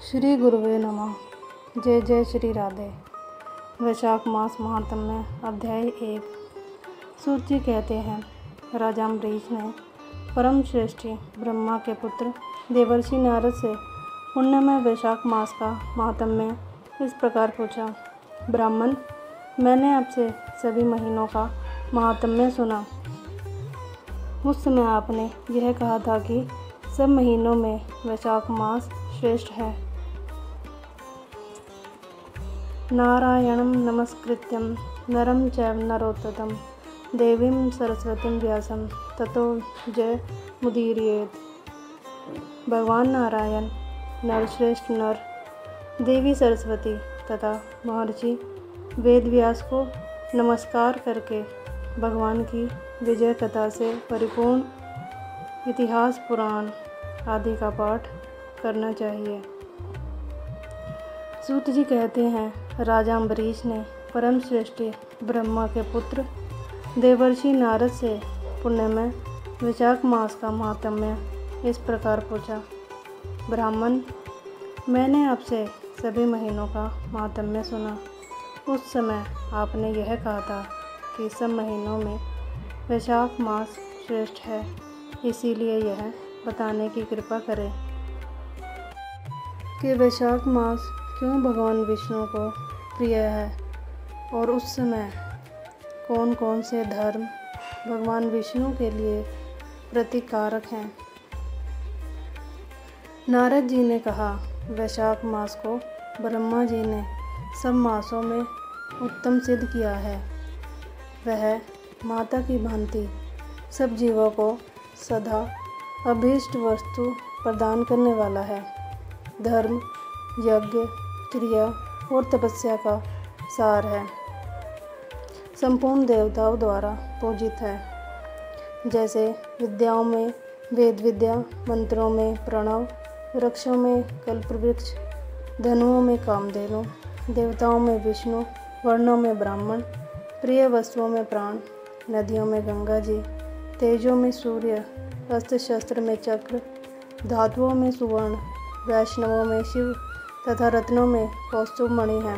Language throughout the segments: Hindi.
श्री गुरुवे नमः। जय जय श्री राधे। वैशाख मास महात्म्य अध्याय 1। सूत जी कहते हैं, राजा अम्बरीश ने परम श्रेष्ठी ब्रह्मा के पुत्र देवर्षि नारद से पुण्यमय वैशाख मास का महात्म्य इस प्रकार पूछा। ब्राह्मण, मैंने आपसे सभी महीनों का महात्म्य सुना। उस समय आपने यह कहा था कि सब महीनों में वैशाख मास श्रेष्ठ है। नारायणं नमस्कृत्यं नरं चैव नरोत्तमं देवीं सरस्वतीं व्यासं ततो जयमुदीरयेत्। भगवान नारायण, नरश्रेष्ठ नर, देवी सरस्वती तथा महर्षि वेदव्यास को नमस्कार करके भगवान की विजय कथा से परिपूर्ण इतिहास पुराण आदि का पाठ करना चाहिए। सूत जी कहते हैं, राजा अम्बरीश ने परम श्रेष्ठी ब्रह्मा के पुत्र देवर्षि नारद से पुण्यमय वैशाख मास का महात्म्य इस प्रकार पूछा। ब्राह्मण, मैंने आपसे सभी महीनों का महात्म्य सुना। उस समय आपने यह कहा था कि सब महीनों में वैशाख मास श्रेष्ठ है, इसीलिए यह बताने की कृपा करें कि वैशाख मास क्यों भगवान विष्णु को प्रिय है और उस समय कौन कौन से धर्म भगवान विष्णु के लिए प्रतिकारक हैं। नारद जी ने कहा, वैशाख मास को ब्रह्मा जी ने सब मासों में उत्तम सिद्ध किया है। वह माता की भांति सब जीवों को सदा अभीष्ट वस्तु प्रदान करने वाला है। धर्म, यज्ञ, क्रिया और तपस्या का सार है। संपूर्ण देवताओं द्वारा पूजित है। जैसे विद्याओं में वेद विद्या, मंत्रों में प्रणव, वृक्षों में कल्पवृक्ष, धनुओं में कामधेनु, देवताओं में विष्णु, वर्णों में ब्राह्मण, प्रिय वस्तुओं में प्राण, नदियों में गंगा जी, तेजों में सूर्य, अस्त्र शस्त्र में चक्र, धातुओं में सुवर्ण, वैष्णवों में शिव तथा रत्नों में कौस्तुभ मणि है।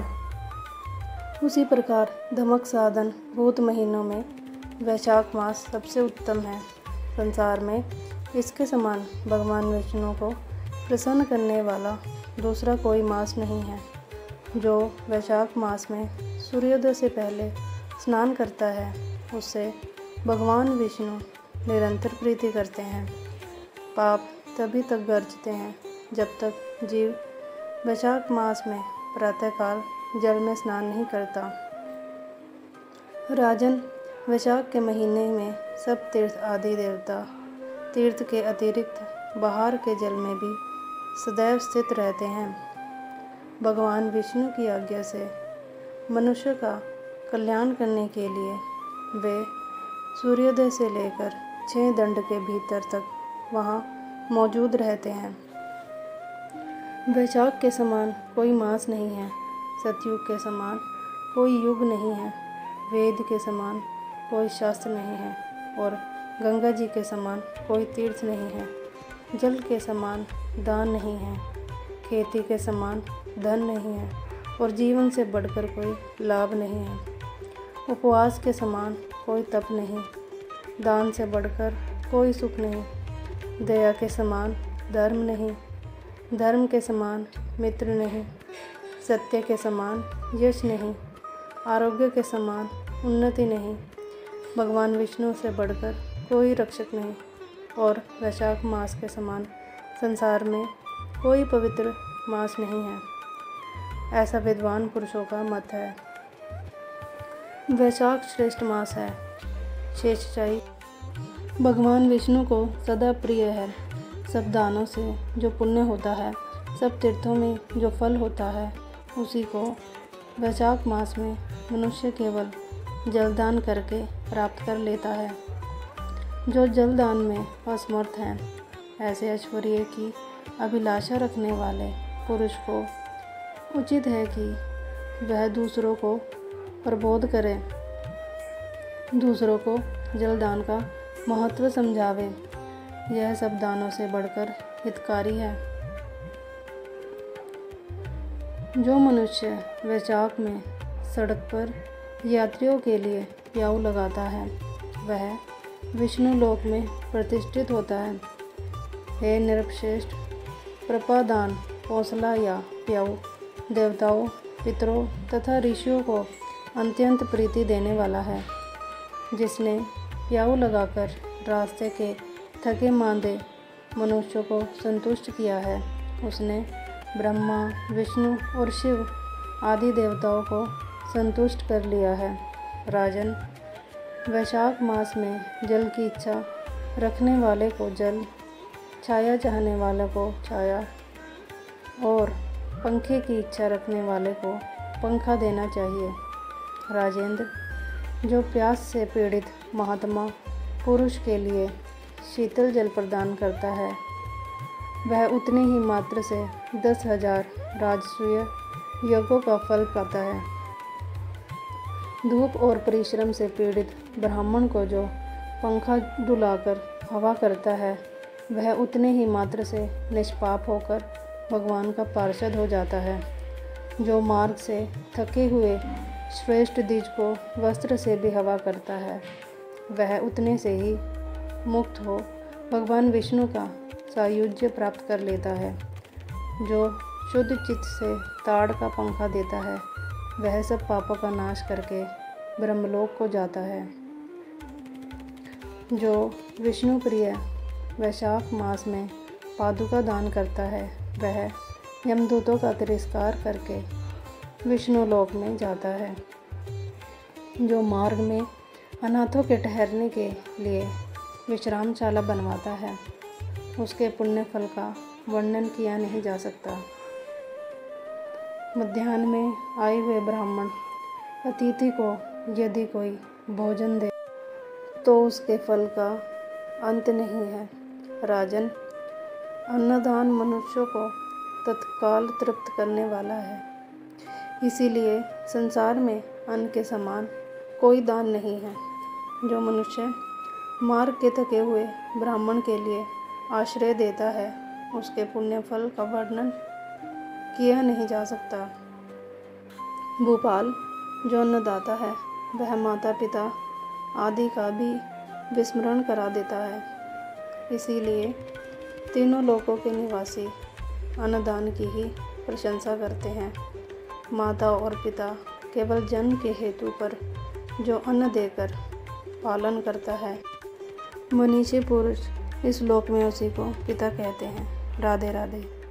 उसी प्रकार धमक साधन भूत महीनों में वैशाख मास सबसे उत्तम है। संसार में इसके समान भगवान विष्णु को प्रसन्न करने वाला दूसरा कोई मास नहीं है। जो वैशाख मास में सूर्योदय से पहले स्नान करता है, उससे भगवान विष्णु निरंतर प्रीति करते हैं। पाप तभी तक गरजते हैं जब तक जीव वैशाख मास में प्रातःकाल जल में स्नान नहीं करता। राजन, वैशाख के महीने में सब तीर्थ आदि देवता तीर्थ के अतिरिक्त बाहर के जल में भी सदैव स्थित रहते हैं। भगवान विष्णु की आज्ञा से मनुष्य का कल्याण करने के लिए वे सूर्योदय से लेकर 6 दंड के भीतर तक वहाँ मौजूद रहते हैं। वैशाख के समान कोई मास नहीं है। सतयुग के समान कोई युग नहीं है। वेद के समान कोई शास्त्र नहीं है और गंगा जी के समान कोई तीर्थ नहीं है। जल के समान दान नहीं है। खेती के समान धन नहीं है और जीवन से बढ़कर कोई लाभ नहीं है। उपवास के समान कोई तप नहीं। दान से बढ़कर कोई सुख नहीं। दया के समान धर्म नहीं। धर्म के समान मित्र नहीं। सत्य के समान यश नहीं। आरोग्य के समान उन्नति नहीं। भगवान विष्णु से बढ़कर कोई रक्षक नहीं और वैशाख मास के समान संसार में कोई पवित्र मास नहीं है। ऐसा विद्वान पुरुषों का मत है। वैशाख श्रेष्ठ मास है। शेषशायी भगवान विष्णु को सदा प्रिय है। सब दानों से जो पुण्य होता है, सब तीर्थों में जो फल होता है, उसी को वैशाख मास में मनुष्य केवल जलदान करके प्राप्त कर लेता है। जो जलदान में असमर्थ हैं, ऐसे ऐश्वर्य की अभिलाषा रखने वाले पुरुष को उचित है कि वह दूसरों को प्रबोध करे, दूसरों को जलदान का महत्व समझावे। यह सब दानों से बढ़कर हितकारी है। जो मनुष्य वैशाख में सड़क पर यात्रियों के लिए प्याऊ लगाता है वह विष्णु लोक में प्रतिष्ठित होता है। हे नृपश्रेष्ठ, प्रपादान हौसला या प्याऊ देवताओं, पितरों तथा ऋषियों को अत्यंत प्रीति देने वाला है। जिसने प्याऊ लगाकर रास्ते के थके मांदे मनुष्यों को संतुष्ट किया है, उसने ब्रह्मा, विष्णु और शिव आदि देवताओं को संतुष्ट कर लिया है। राजन, वैशाख मास में जल की इच्छा रखने वाले को जल, छाया चाहने वाले को छाया और पंखे की इच्छा रखने वाले को पंखा देना चाहिए। राजेंद्र, जो प्यास से पीड़ित महात्मा पुरुष के लिए शीतल जल प्रदान करता है वह उतने ही मात्र से 10,000 राजसूय यज्ञों का फल पाता है। धूप और परिश्रम से पीड़ित ब्राह्मण को जो पंखा डुलाकर हवा करता है वह उतने ही मात्र से निष्पाप होकर भगवान का पार्षद हो जाता है। जो मार्ग से थके हुए श्रेष्ठ द्विज को वस्त्र से भी हवा करता है वह उतने से ही मुक्त हो भगवान विष्णु का सायुज्य प्राप्त कर लेता है। जो शुद्ध चित्त से ताड़ का पंखा देता है वह सब पापों का नाश करके ब्रह्मलोक को जाता है। जो विष्णु प्रिय वैशाख मास में पादुका दान करता है वह यमदूतों का तिरस्कार करके विष्णु लोक में जाता है। जो मार्ग में अनाथों के ठहरने के लिए विश्रामशाला बनवाता है उसके पुण्य फल का वर्णन किया नहीं जा सकता। मध्याह्न में आए हुए ब्राह्मण अतिथि को यदि कोई भोजन दे तो उसके फल का अंत नहीं है। राजन, अन्नदान मनुष्यों को तत्काल तृप्त करने वाला है। इसीलिए संसार में अन्न के समान कोई दान नहीं है। जो मनुष्य मार्ग के थके हुए ब्राह्मण के लिए आश्रय देता है उसके पुण्य फल का वर्णन किया नहीं जा सकता। भूपाल, जो अन्नदाता है वह माता पिता आदि का भी विस्मरण करा देता है। इसीलिए तीनों लोकों के निवासी अन्नदान की ही प्रशंसा करते हैं। माता और पिता केवल जन्म के हेतु पर जो अन्न देकर पालन करता है, मनीषी पुरुष इस लोक में उसी को पिता कहते हैं। राधे राधे।